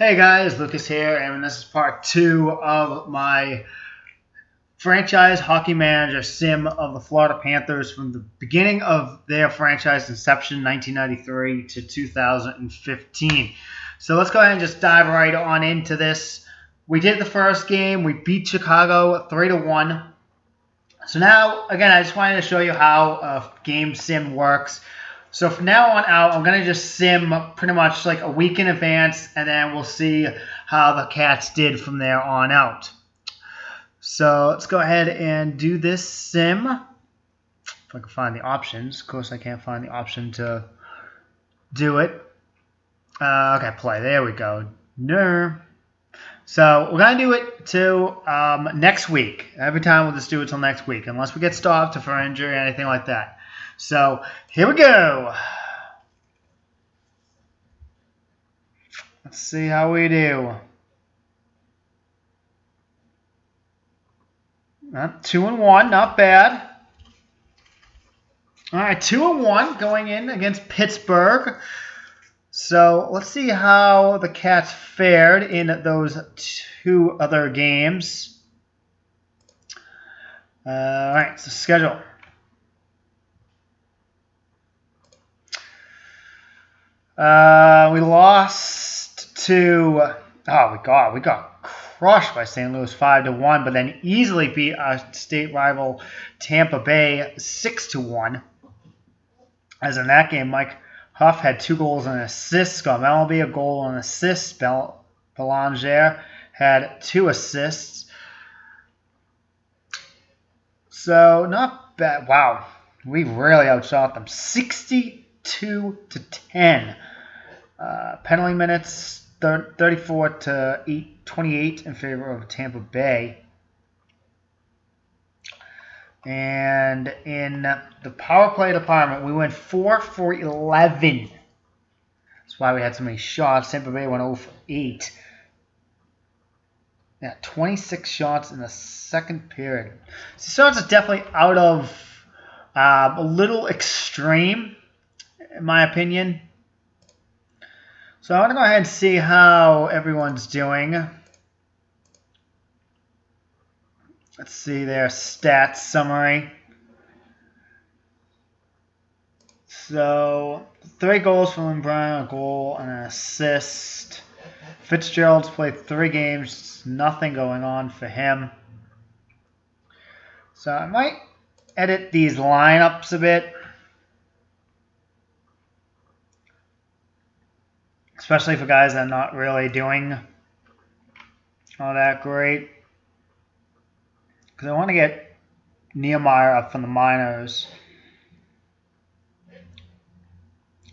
Hey guys, Lucas here, and this is part 2 of my franchise hockey manager sim of the Florida Panthers from the beginning of their franchise inception, 1993 to 2015. So let's go ahead and just dive right on into this. We did the first game. We beat Chicago 3-1. So now, again, I just wanted to show you how a game sim works. So from now on out, I'm going to just sim pretty much like a week in advance, and then we'll see how the Cats did from there on out. So let's go ahead and do this sim. If I can find the options. Of course, I can't find the option to do it. Okay, play. There we go. No. So we're going to do it till next week. Every time we'll just do it till next week, unless we get stopped for injury or anything like that. So here we go. Let's see how we do. 2-1, not bad. All right, 2-1 going in against Pittsburgh. So let's see how the Cats fared in those two other games. All right, so schedule. We lost to. Oh, we got crushed by St. Louis 5-1, but then easily beat our state rival Tampa Bay 6-1. As in that game, Mike Huff had 2 goals and an assist. Scott Mellby, a goal and an assist. Belanger had 2 assists. So not bad. Wow, we really outshot them, 62-10. Penalty minutes 34-28 in favor of Tampa Bay. And in the power play department, we went 4 for 11. That's why we had so many shots. Tampa Bay went 0 for 8. Yeah, 26 shots in the second period. So shots is definitely out of a little extreme, in my opinion. So I want to go ahead and see how everyone's doing. Let's see their stats summary. So 3 goals from Brown, a goal and an assist. Fitzgerald's played 3 games, nothing going on for him. So I might edit these lineups a bit. Especially for guys that are not really doing all that great. Because I want to get Niemeyer up from the minors.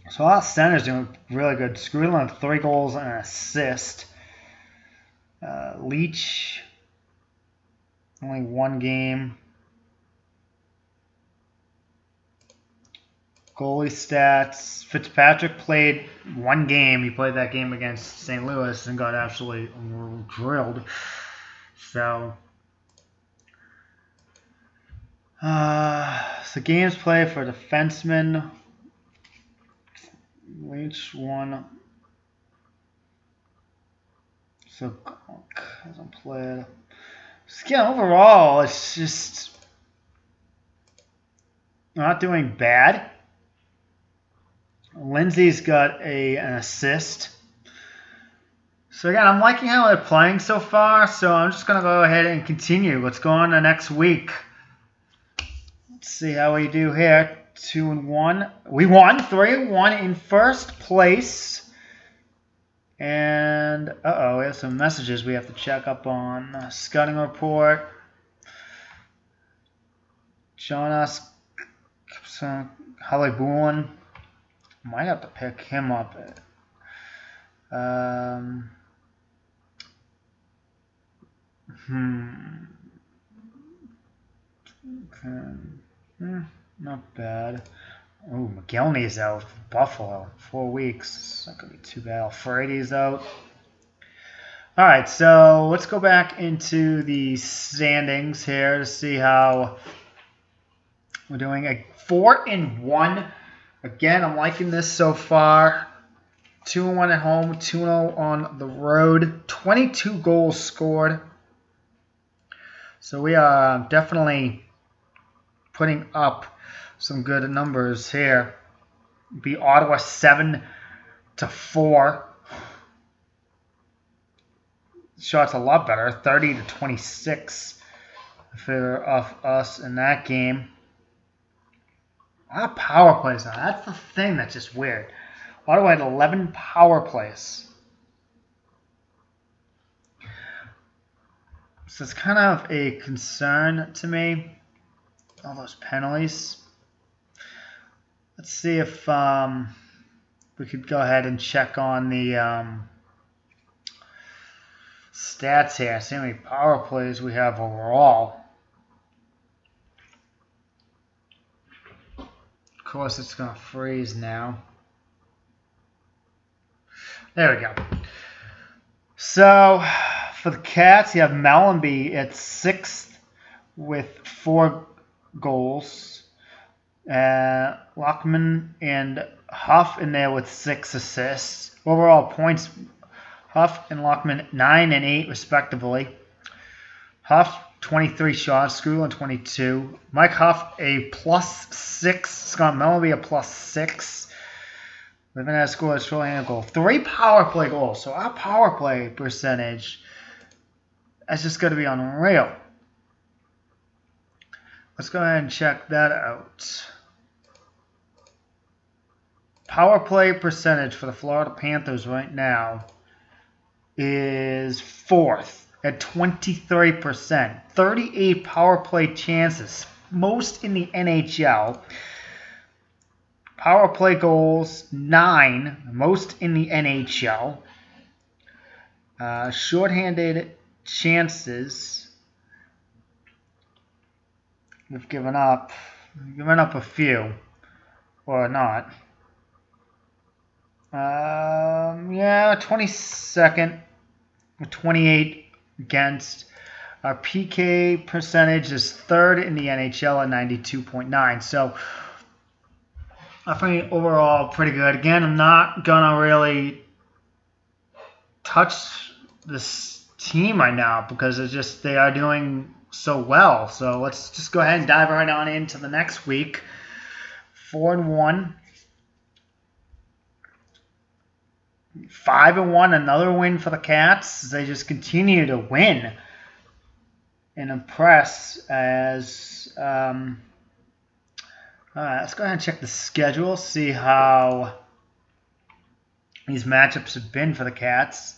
So our center's doing really good. Screwland, 3 goals and an assist. Leach, only 1 game. Goalie stats. Fitzpatrick played 1 game. He played that game against St. Louis and got absolutely drilled. So games played for defensemen. Leach 1. So hasn't played. Yeah, overall, it's just not doing bad. Lindsay's got an assist. So again, I'm liking how they're playing so far, so I'm just going to go ahead and continue. Let's go on to next week. Let's see how we do here. 2-1. We won 3-1 in first place. And, we have some messages we have to check up on. Scouting report. Jonas Halliburton. Might have to pick him up. Not bad. Oh, McGillney's out for Buffalo. 4 weeks. It's not going to be too bad. Frady's out. All right, so let's go back into the standings here to see how we're doing. 4-1. Again, I'm liking this so far. 2-1 at home, 2-0 on the road. 22 goals scored. So we are definitely putting up some good numbers here. Beat Ottawa 7-4. Shots a lot better, 30-26 for us in that game. A lot of power plays now. That's the thing that's just weird. Ottawa had 11 power plays. So it's kind of a concern to me. All those penalties. Let's see if we could go ahead and check on the stats here. See how many power plays we have overall. Of course, it's going to freeze now. There we go. So, for the Cats, you have Mallenby at 6th with 4 goals. Lockman and Huff in there with 6 assists. Overall points, Huff and Lockman 9 and 8 respectively. Huff 23 shots, Skrulin 22. Mike Huff a +6. Scott Mellenby a +6. We've been at score a goal. 3 power play goals. So our power play percentage is just going to be unreal. Let's go ahead and check that out. Power play percentage for the Florida Panthers right now is 4th at 23%. 38 power play chances, most in the NHL. Power play goals, 9, most in the NHL. Shorthanded chances, we've given up a few, or not. Yeah, 22nd, 28 against. Our PK percentage is 3rd in the NHL at 92.9. So I think overall pretty good. Again, I'm not gonna really touch this team right now because it's just they are doing so well. So let's just go ahead and dive right on into the next week. 4-1. 5-1, another win for the Cats. They just continue to win and impress as let's go ahead and check the schedule, see how these matchups have been for the Cats.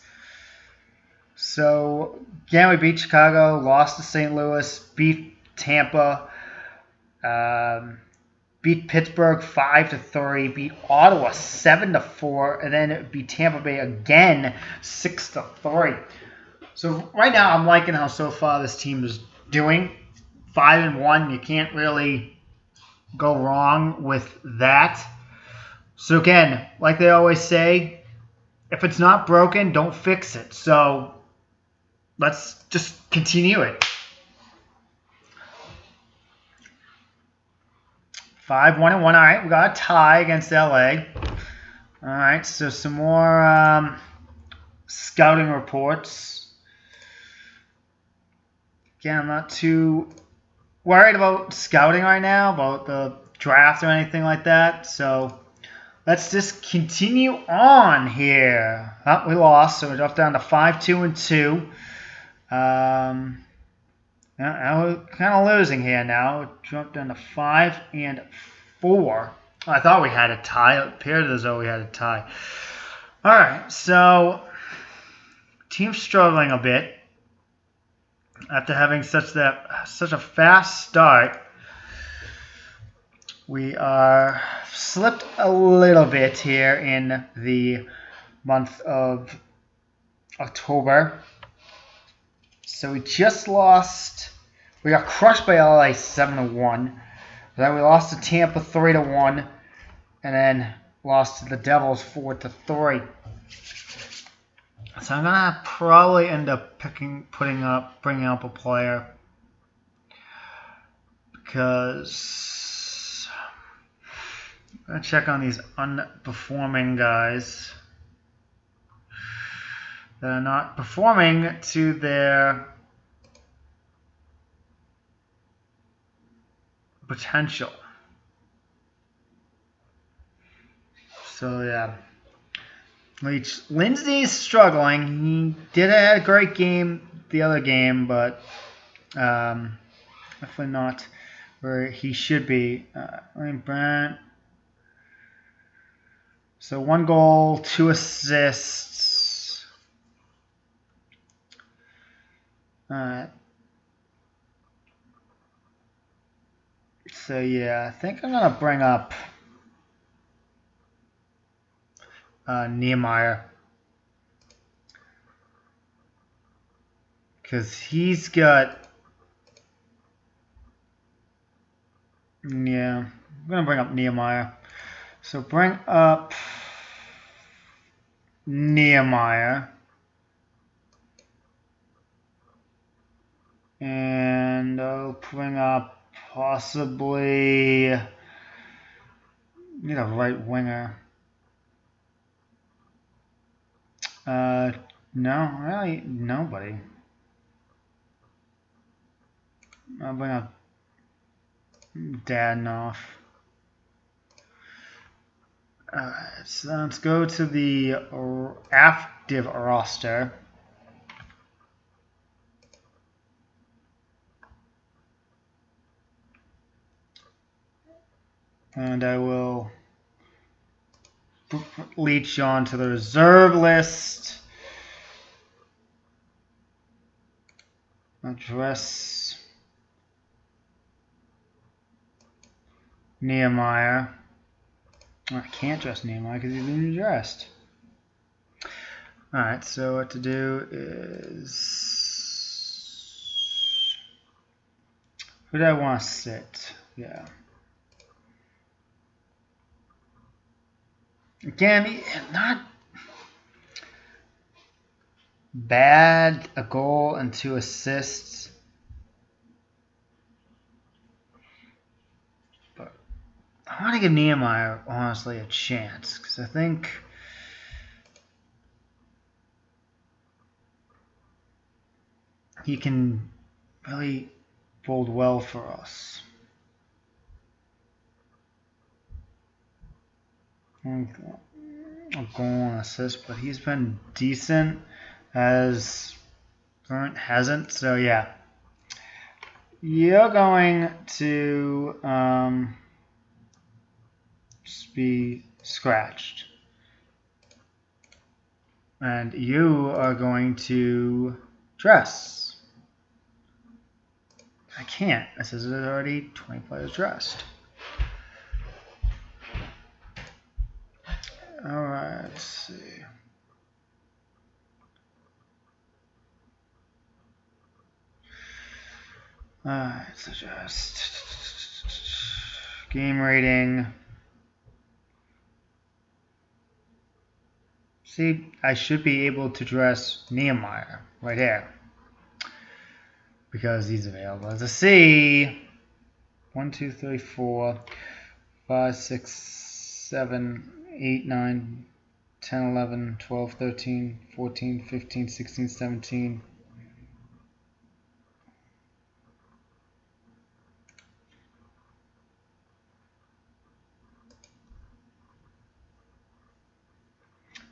So, again, we beat Chicago, lost to St. Louis, beat Tampa, beat Pittsburgh 5-3, beat Ottawa 7-4, and then beat Tampa Bay again 6-3. So right now, I'm liking how so far this team is doing. 5-1, you can't really go wrong with that. So again, like they always say, if it's not broken, don't fix it. So let's just continue it. 5-1-1. All right, we got a tie against LA. All right, so some more scouting reports. Again, I'm not too worried about scouting right now, about the draft or anything like that. So let's just continue on here. Oh, we lost, so we're up down to 5-2-2. Now we're kind of losing here now. We jumped down to 5-4. I thought we had a tie. It appeared as though we had a tie. All right, so team's struggling a bit after having such a fast start. We are slipped a little bit here in the month of October. So we just lost. We got crushed by LA 7-1. Then we lost to Tampa 3-1, and then lost to the Devils 4-3. So I'm gonna probably end up bringing up a player because I'm gonna check on these underperforming guys. that are not performing to their potential. So yeah, Lindsay's struggling. He did have a great game the other game, but definitely not where he should be. Brent. So 1 goal, 2 assists. So yeah, I think I'm gonna bring up Nehemiah, because he's got, yeah, I'm gonna bring up Nehemiah. So bring up Nehemiah, and I'll bring up possibly, need a right winger. No, really, nobody. I'll bring up Dadnoff. Alright, so let's go to the active roster. And I will leech on to the reserve list. Address Nehemiah. I can't dress Nehemiah because he's been dressed. Alright, so what to do is, who do I want to sit? Yeah. Again, not bad, a goal and 2 assists. But I want to give Nehemiah, honestly, a chance, because I think he can really bode well for us. A goal and assist, but he's been decent as Burnt hasn't. So yeah, you're going to just be scratched, and you are going to dress. I can't. It says there's already 20 players dressed. Alright, let's see. Alright, so just game rating. See, I should be able to dress Nehemiah right here, because he's available. As a C, 1, 2, 3, 4, 5, 6, 7, 8, 9, 10, 11, 12, 13, 14, 15, 16, 17.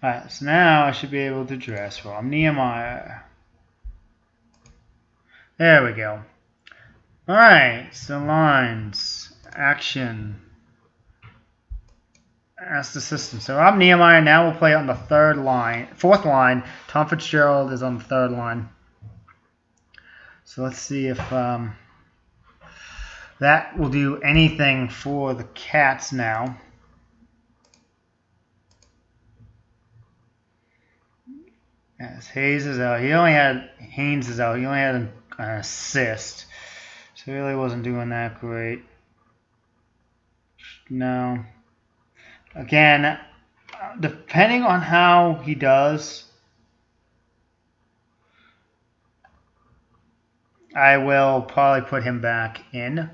Alright, so now I should be able to dress for Nehemiah. There we go. Alright, so lines, action. That's the system. So I'm Nehemiah. Now we'll play on the fourth line. Tom Fitzgerald is on the third line. So let's see if that will do anything for the Cats now. As Haynes is out. Haynes is out. He only had an assist. So he really wasn't doing that great. No. Again, depending on how he does, I will probably put him back in.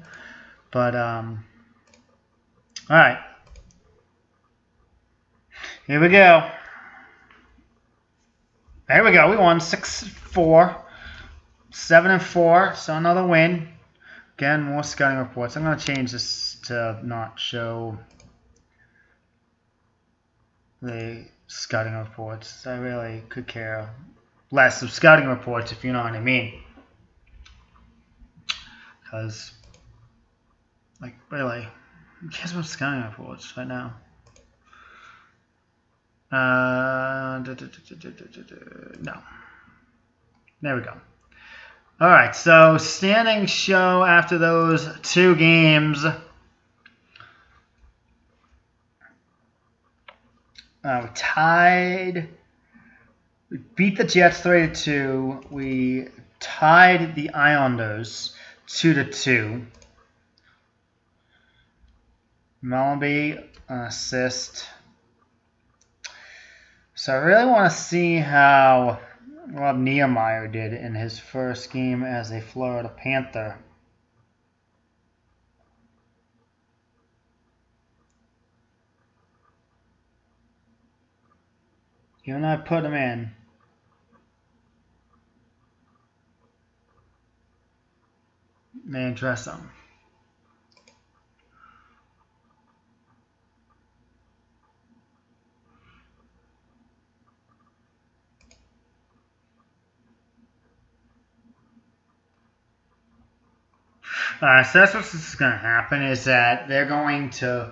But, alright. Here we go. There we go. We won 6-4. 7-4. So another win. Again, more scouting reports. I'm going to change this to not show the scouting reports. I really could care less of scouting reports, if you know what I mean. Because, like, really, who cares about scouting reports right now? No. There we go. All right, so standing show after those two games. We tied. We beat the Jets 3-2. We tied the Islanders 2-2. Mellenby, an assist. So I really want to see how Rob Niemeyer did in his first game as a Florida Panther. Even though I put him in. May address him. So that's what's going to happen is that they're going to,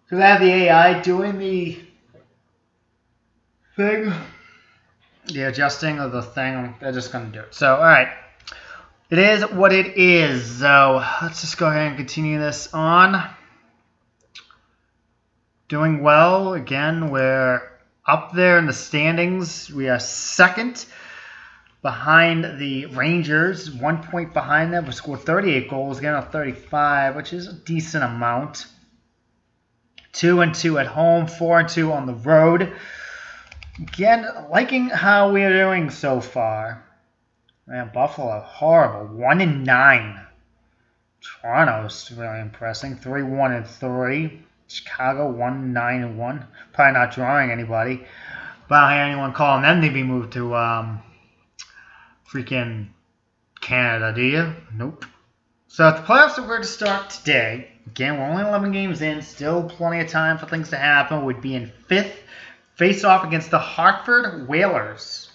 because I have the AI doing the thing, the adjusting of the thing, they're just going to do it. So, all right. It is what it is. So let's just go ahead and continue this on. Doing well. Again, we're up there in the standings. We are second behind the Rangers. 1 point behind them. We scored 38 goals, getting a 35, which is a decent amount. 2-2 at home, 4-2 on the road. Again, liking how we are doing so far. Man, Buffalo, horrible. 1-9. Toronto's really impressing. 3-1-3. Chicago 1-9-1. Probably not drawing anybody. But I don't hear anyone calling them to be moved to freaking Canada, do you? Nope. So if the playoffs are going to start today, again, we're only 11 games in, still plenty of time for things to happen. We'd be in 5th, face off against the Hartford Whalers.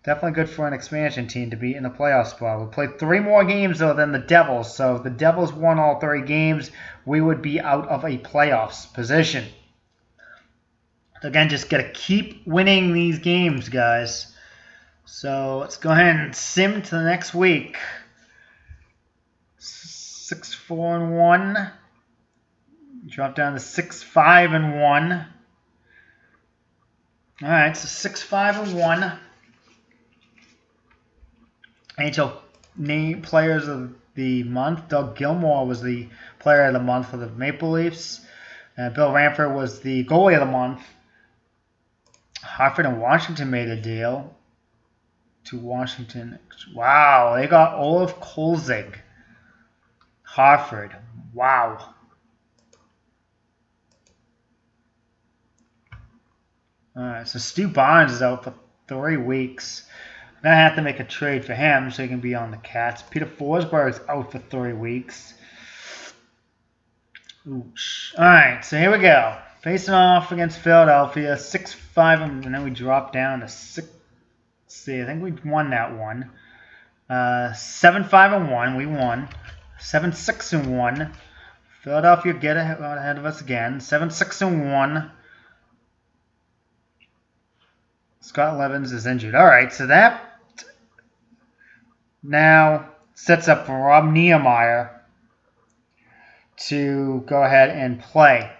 Definitely good for an expansion team to be in the playoff spot. We played 3 more games, though, than the Devils. So if the Devils won all 3 games, we would be out of a playoffs position. So again, just got to keep winning these games, guys. So let's go ahead and sim to the next week. 6-4-1. Drop down to 6-5-1. All right, so 6-5-1. NHL name players of the month. Doug Gilmour was the player of the month for the Maple Leafs. Bill Ranford was the goalie of the month. Hartford and Washington made a deal to Washington. Wow, they got Olaf Kolzig. Hartford. Wow. All right, so Stu Barnes is out for 3 weeks. Now I have to make a trade for him so he can be on the Cats. Peter Forsberg is out for 3 weeks. Oosh. All right, so here we go. Facing off against Philadelphia, 6-5, and then we drop down to 6. Let's see, I think we won that one. 7-5-1, we won. 7-6-1. Philadelphia get ahead of us again. 7-6-1. Scott Levens is injured. All right, so that now sets up for Rob Niemeyer to go ahead and play,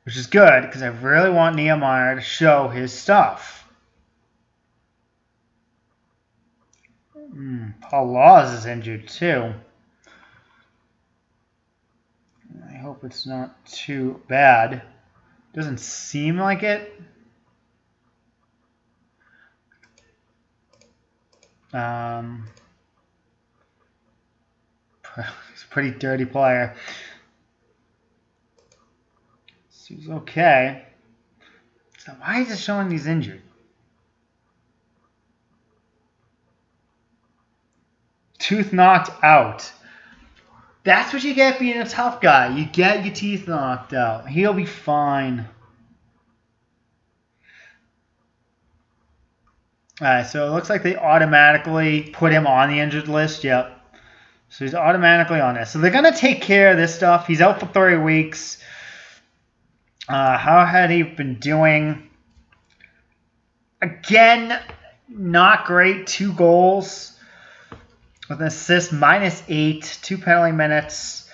which is good because I really want Niemeyer to show his stuff. Paul Laws is injured too. I hope it's not too bad. Doesn't seem like it. He's a pretty dirty player. Seems okay. So why is it showing he's injured? tooth knocked out. That's what you get being a tough guy. You get your teeth knocked out. He'll be fine. Alright, so it looks like they automatically put him on the injured list. Yep. So he's automatically on this. So they're going to take care of this stuff. He's out for 3 weeks. How had he been doing? Again, not great. 2 goals with an assist, -8, 2 penalty minutes.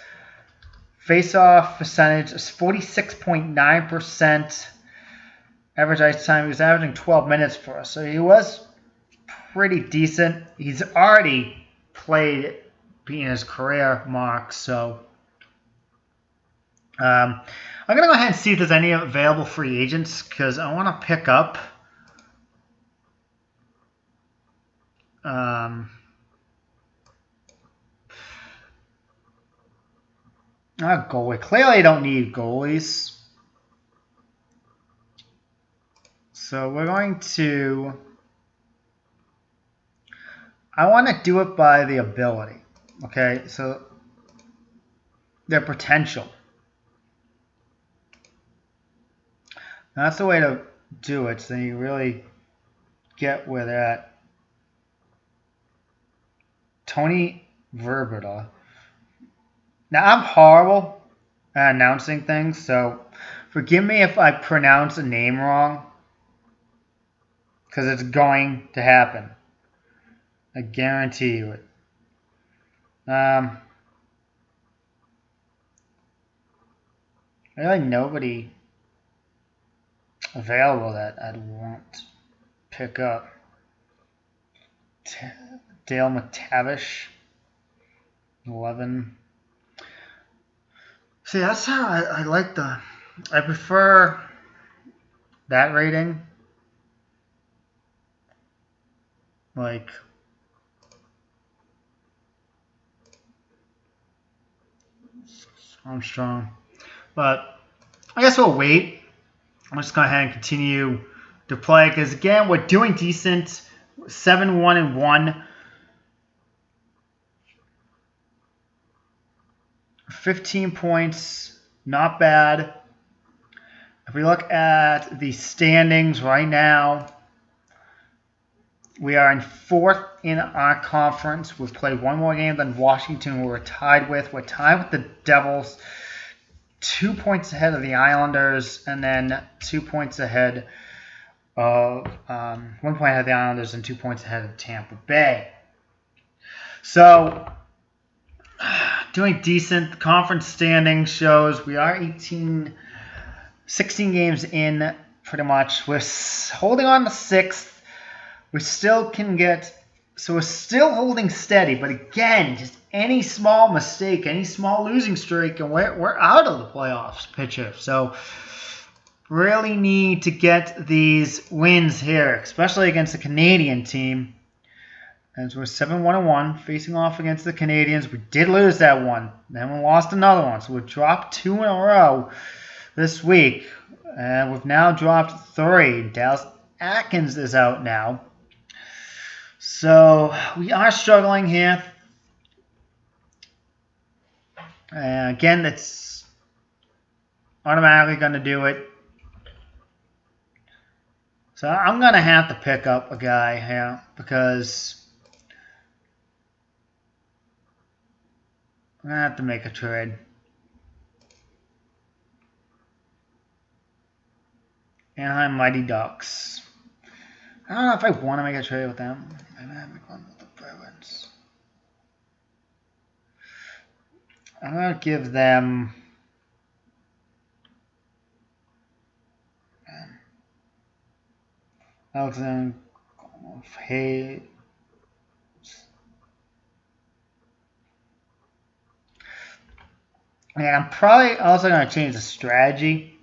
Face-off percentage is 46.9%. Average ice time, he was averaging 12 minutes for us. So he was pretty decent. He's already played being his career mark. So I'm going to go ahead and see if there's any available free agents because I want to pick up goalie. Clearly I don't need goalies. So we're going to... I want to do it by the ability. Okay, so their potential. That's the way to do it, so you really get where they're at. Tony Verbata. Now, I'm horrible at announcing things, so forgive me if I pronounce a name wrong, because it's going to happen. I guarantee you it. Really nobody available that I'd want to pick up. Dale McTavish, 11. See, that's how I like the... I prefer that rating. Like... Armstrong. But I guess we'll wait. I'm just going to go ahead and continue to play because, again, we're doing decent. 7-1-1. 15 points. Not bad. If we look at the standings right now, we are in 4th in our conference. We've played 1 more game than Washington, who we're tied with. We're tied with the Devils, 2 points ahead of the Islanders, and then 2 points ahead of 1 point ahead of the Islanders and 2 points ahead of Tampa Bay. So, doing decent. The conference standing shows we are 16 games in, pretty much. We're holding on to 6th. We still can get, so we're still holding steady, but again, just any small mistake, any small losing streak, and we're out of the playoffs picture. So really need to get these wins here, especially against the Canadian team. As we're 7-1-1, facing off against the Canadians. We did lose that one. Then we lost another one, so we dropped 2 in a row this week. And we've now dropped 3. Dallas Atkins is out now. So we are struggling here. Again, it's automatically going to do it. So I'm going to have to pick up a guy here because I'm going to have to make a trade. Anaheim Mighty Ducks. I don't know if I want to make a trade with them. Maybe I make one with the Bruins. I'm going to give them... Alexander Hayes. Yeah, I'm probably also going to change the strategy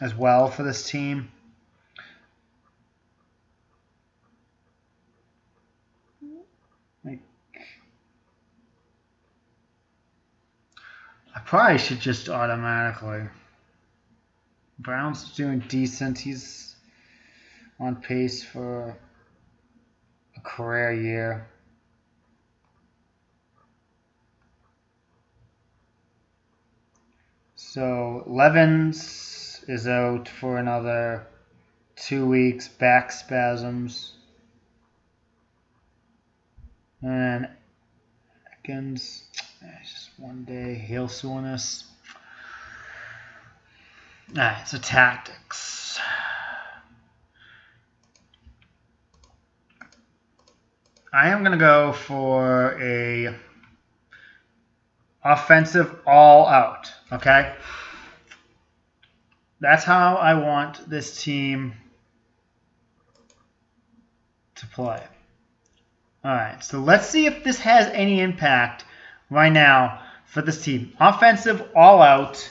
as well for this team. I probably should just automatically. Brown's doing decent. He's on pace for a career year. So Levens is out for another 2 weeks, back spasms. And Atkins, just 1 day, heel soreness. Alright, so tactics. I am going to go for a offensive all out, okay? That's how I want this team to play. Alright, so let's see if this has any impact right now for this team. Offensive all out.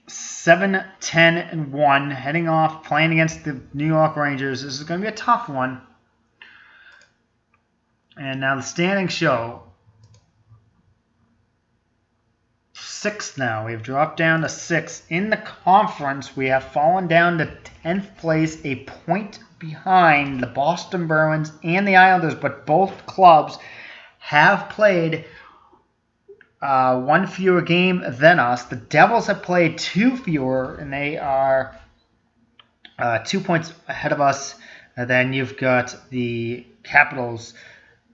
7-10-1, heading off, playing against the New York Rangers. This is going to be a tough one. And now the standings show 6th now. We've dropped down to 6th. In the conference, we have fallen down to 10th place, a point behind the Boston Bruins and the Islanders, but both clubs have played one fewer game than us. The Devils have played 2 fewer, and they are 2 points ahead of us. And then you've got the Capitals,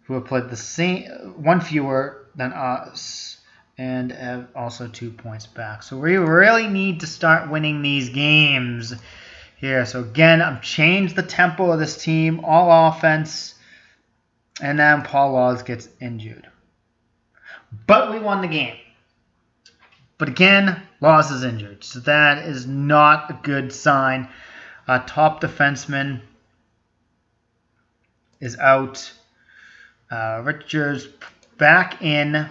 who have played the same 1 fewer than us, and have also 2 points back. So we really need to start winning these games here. So again, I've changed the tempo of this team, all offense, and then Paul Laws gets injured. But we won the game. But again, Laws is injured. So that is not a good sign. Top defenseman is out. Richards back in.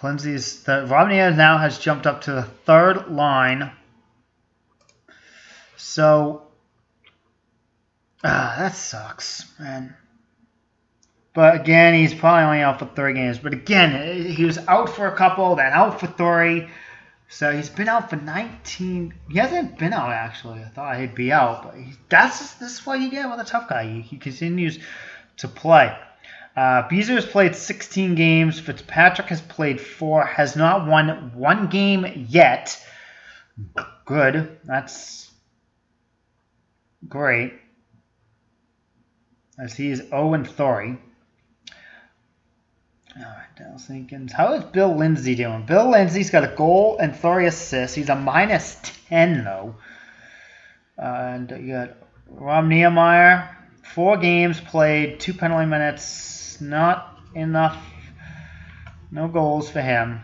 Romney now has jumped up to the 3rd line. So that sucks, man. But again, he's probably only out for 3 games. But again, he was out for a couple, then out for 3. So he's been out for 19. He hasn't been out, actually. I thought he'd be out. But this is what you get with a tough guy. He continues to play. Beezer has played 16 games. Fitzpatrick has played 4. Has not won 1 game yet. Good. That's great. As he is 0-3. All right, Dallas Jenkins. How is Bill Lindsay doing? Bill Lindsay's got a goal and 3 assists. He's a -10, though. And you got Rob Niemeyer, 4 games played, 2 penalty minutes. Not enough. No goals for him.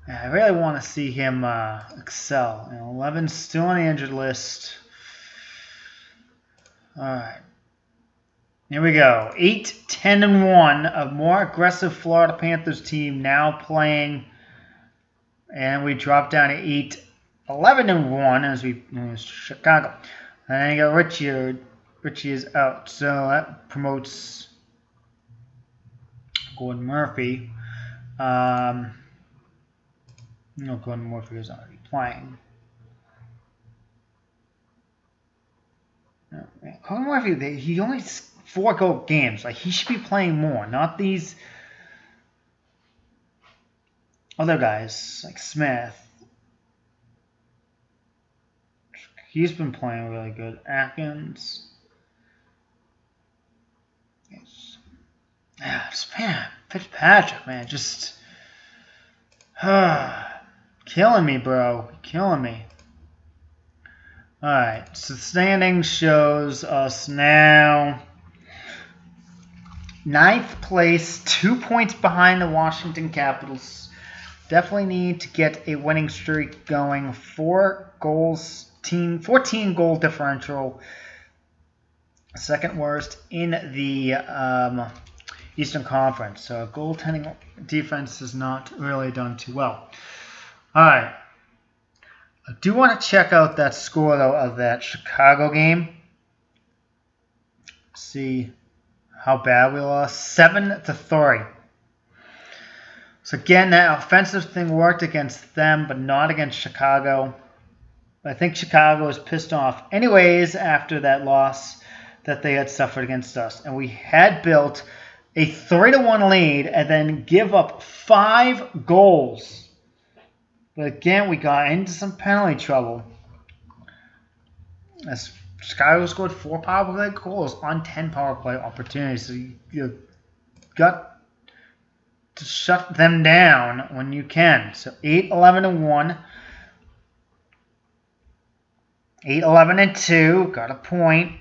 I really want to see him excel. 11's still on the injured list. All right. Here we go. 8-10-1, a more aggressive Florida Panthers team now playing. And we drop down to 8-11-1 as we Chicago. And then you got Richie. Richie is out. So that promotes Gordon Murphy. No, Gordon Murphy is already playing. Gordon Murphy, he only 4 goal games. Like, he should be playing more, not these other guys like Smith. He's been playing really good. Atkins. Yes. Man, Fitzpatrick, man, just killing me, bro. Killing me. Alright, so the standing shows us now 9th place, 2 points behind the Washington Capitals. Definitely need to get a winning streak going. 14 goal differential. Second worst in the Eastern Conference. So goaltending defense has not really done too well. Alright. I do want to check out that score, though, of that Chicago game. See how bad we lost. 7-3. So again, that offensive thing worked against them, but not against Chicago. I think Chicago was pissed off anyways after that loss that they had suffered against us. And we had built a 3-1 lead and then give up 5 goals. But again, we got into some penalty trouble. As Chicago scored 4 power play goals on 10 power play opportunities. So you got to shut them down when you can. So 8-11-1. 8-11-2. Got a point.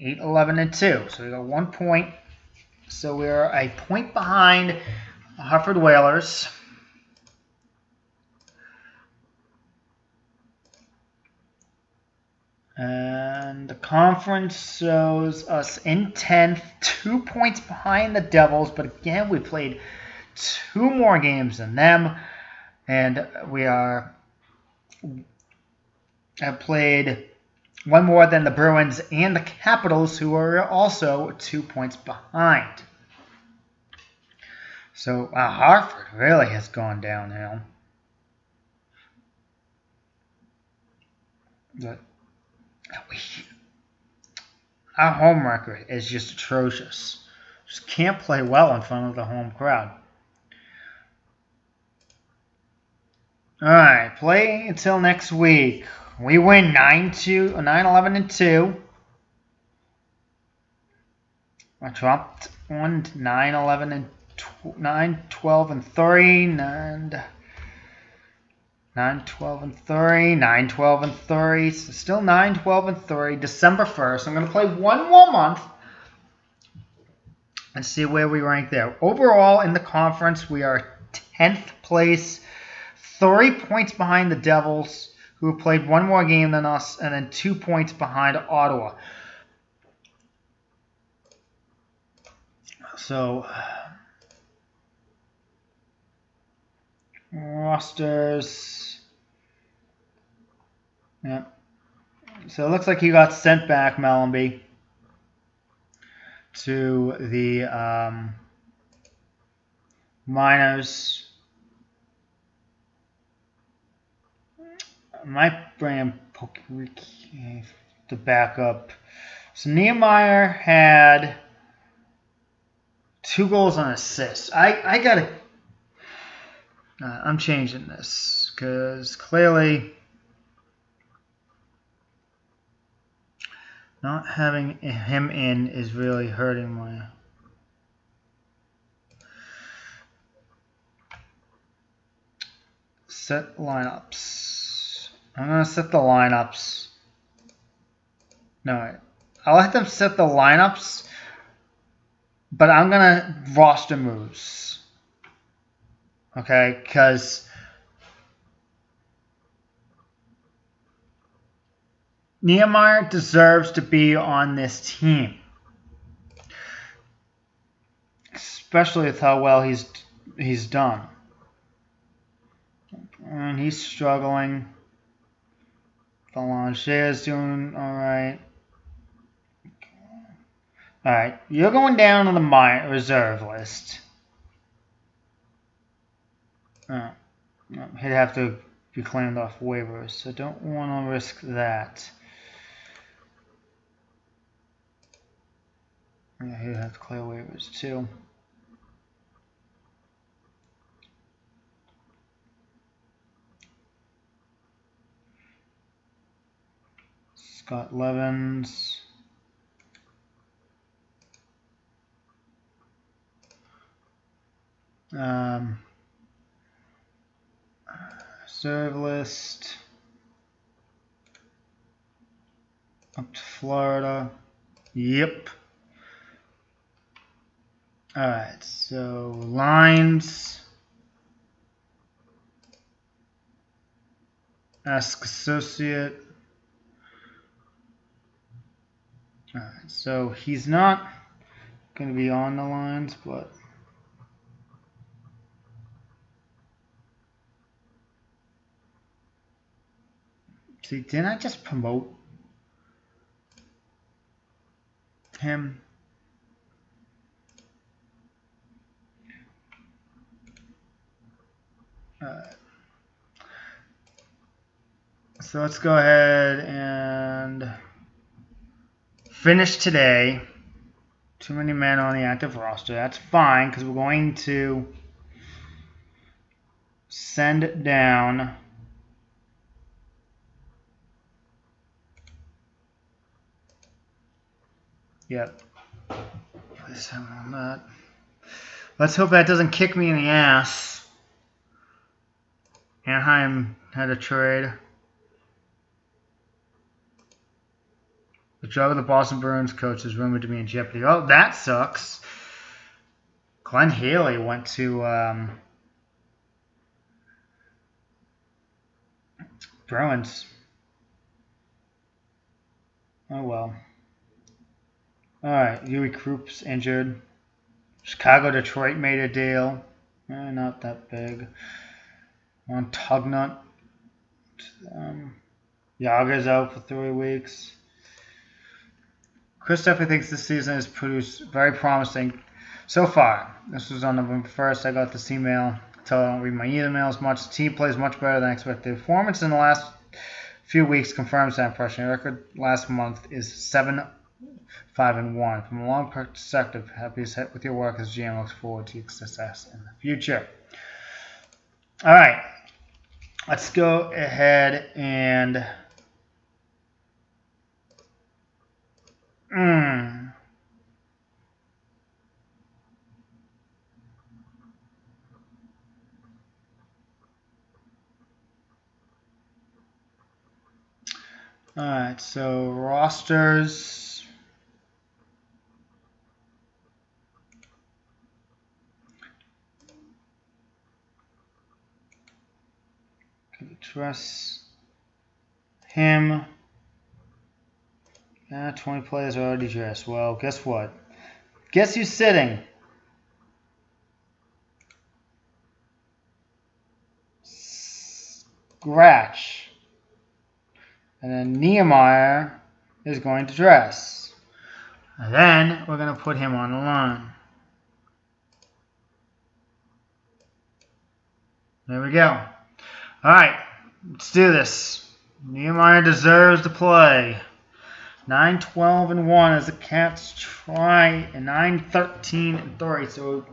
8-11-2. So we got 1 point. So we're a point behind the Hartford Whalers. And the conference shows us in 10th, 2 points behind the Devils. But again, we played 2 more games than them. And we have played 1 more than the Bruins and the Capitals, who are also 2 points behind. So Hartford really has gone downhill. But our home record is just atrocious. Just can't play well in front of the home crowd. Alright, play until next week. We win 9-11-2. I dropped on 9-11-3 and 9-12-3, 9-12-3, so still 9-12-3, December 1st. I'm going to play 1 more month and see where we rank there. Overall, in the conference, we are 10th place, 3 points behind the Devils, who have played 1 more game than us, and then 2 points behind Ottawa. So, rosters. Yeah. So it looks like he got sent back, Mellenby, to the minors. I might bring him to back up. So Nehemiah had 2 goals and assists. I gotta. I'm changing this because clearly not having him in is really hurting my. Set lineups. I'm going to set the lineups. No, I'll let them set the lineups, but I'm going to roster moves. Okay, because Nehemiah deserves to be on this team. Especially with how well he's done. And he's struggling. Belanger is doing alright. Alright, you're going down on the reserve list. He'd have to be claimed off waivers, so don't want to risk that. Yeah, he'd have to clear waivers too. Scott Levens. Reserve list. Up to Florida. Yep. Alright, so lines. Ask associate. Alright, so he's not going to be on the lines, but see, didn't I just promote him? So let's go ahead and finish today. Too many men on the active roster. That's fine because we're going to send down Yep. Let's have on that. Let's hope that doesn't kick me in the ass. Anaheim had a trade. The job of the Boston Bruins coach is rumored to be in jeopardy. Oh, that sucks. Glenn Haley went to Bruins. Oh, well. All right, Yui Krupp's injured. Chicago, Detroit made a deal. Not that big. On Tugnut. Yager's out for 3 weeks. Chris definitely thinks this season has produced very promising so far. This was on November 1st. I got this email. Tell I don't read my emails much. The team plays much better than expected. Performance in the last few weeks confirms that impression. The record last month is 7-5-1. From a long perspective, happy with your work as GM. Looks forward to your success in the future. All right. Let's go ahead and all right, so rosters. Can we trust him? 20 players are already dressed. Well, guess what? Guess who's sitting? Scratch. And then Nehemiah is going to dress. And then we're going to put him on the line. There we go. All right, let's do this. Nehemiah deserves to play. 9-12-1 as the Cats try, and 9-13-3. So we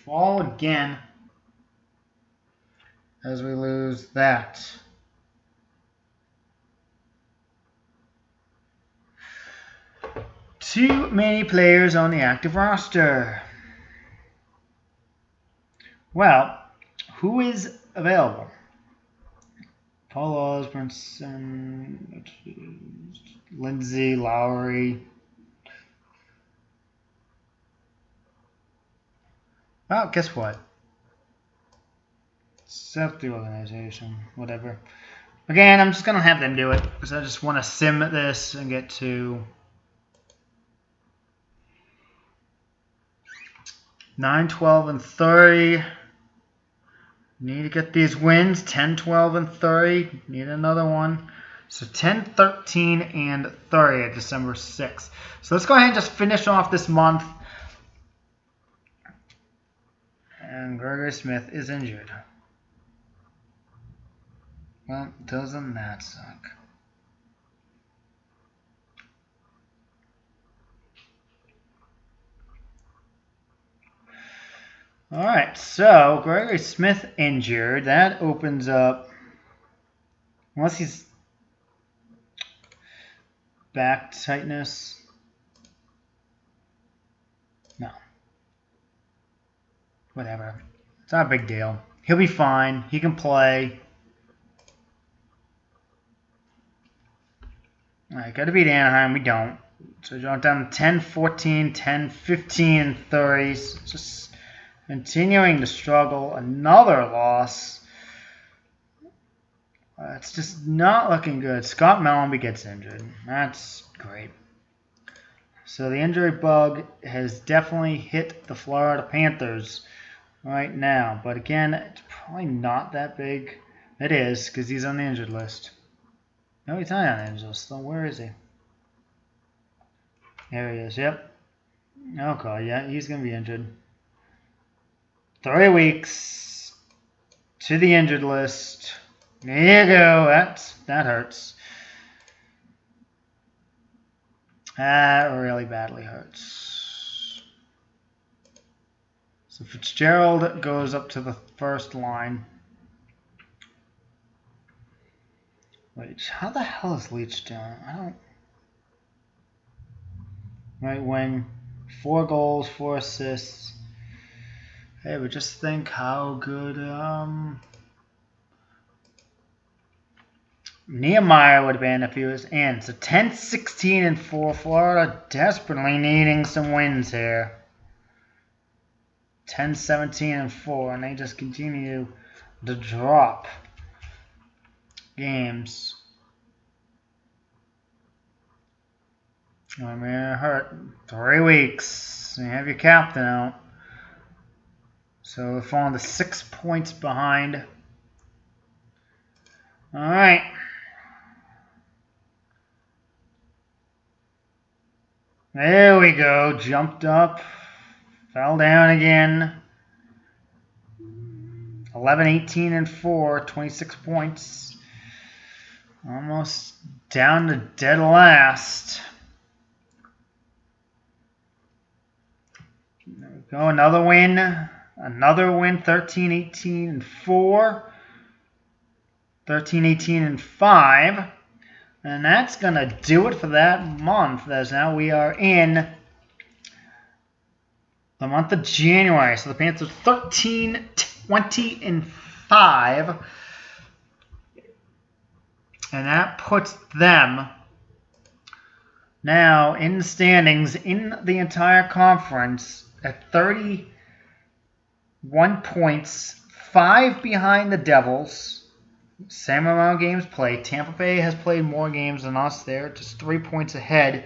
fall again as we lose that. Too many players on the active roster. Well, who is available? Paul Osborne, Lindsay, Lowry. Well, guess what? Set the organization, whatever. Again, I'm just going to have them do it because I just want to sim this and get to 9-12-3. Need to get these wins. 10-12-3. Need another one. So 10-13-3 at December 6th. So let's go ahead and just finish off this month. And Gregory Smith is injured. Well, doesn't that suck? All right, so Gregory Smith injured. That opens up, unless he's back tightness. No. Whatever. It's not a big deal. He'll be fine. He can play. All right, got to beat Anaheim. We don't. So jump down 10-14, 10-15-3. Just continuing to struggle. Another loss. It's just not looking good. Scott Mellenby gets injured. That's great. So the injury bug has definitely hit the Florida Panthers right now. But again, it's probably not that big. It is, because he's on the injured list. No, he's not on the injured list. So where is he? There he is. Yep. Okay, yeah, he's going to be injured. 3 weeks. to the injured list. There you go. That hurts. That really badly hurts. So Fitzgerald goes up to the first line. Leach. How the hell is Leach doing? I don't... Right wing. 4 goals, 4 assists. Hey, but just think how good Nehemiah would have been if he was in. So 10, 16, and 4. Florida desperately needing some wins here. 10, 17, and 4. And they just continue to drop games. I mean, it hurt. 3 weeks. You have your captain out. So we're falling to 6 points behind. All right. There we go. Jumped up. Fell down again. 11, 18, and 4. 26 points. Almost down to dead last. There we go. Another win. Another win. 13, 18, and 4. 13, 18, and 5. And that's going to do it for that month. As now we are in the month of January. So the Panthers 13, 20, and 5. And that puts them now in the standings in the entire conference at 31 points, 5 behind the Devils. Same amount of games played. Tampa Bay has played more games than us there, just 3 points ahead.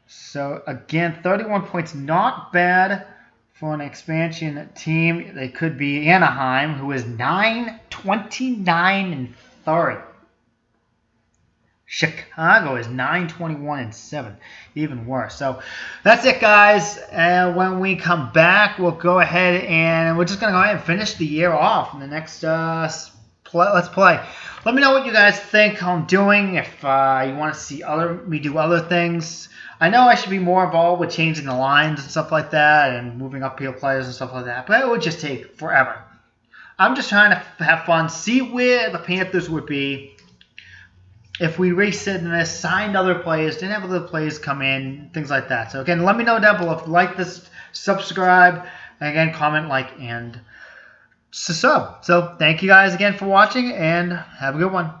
So, again, 31 points, not bad for an expansion team. They could be Anaheim, who is 9, 29, and 30. Chicago is 9, 21, and 7. Even worse. So, that's it, guys. When we come back, we'll go ahead and we're just going to go ahead and finish the year off in the next Let's Play. Let me know what you guys think I'm doing. If you want to see me do other things. I know I should be more involved with changing the lines and stuff like that and moving upfield players and stuff like that, but it would just take forever. I'm just trying to have fun, see where the Panthers would be if we reset this, signed other players, didn't have other players come in, things like that. So again, let me know down below if you like this, subscribe, and again, comment, like, and sub. So thank you guys again for watching, and have a good one.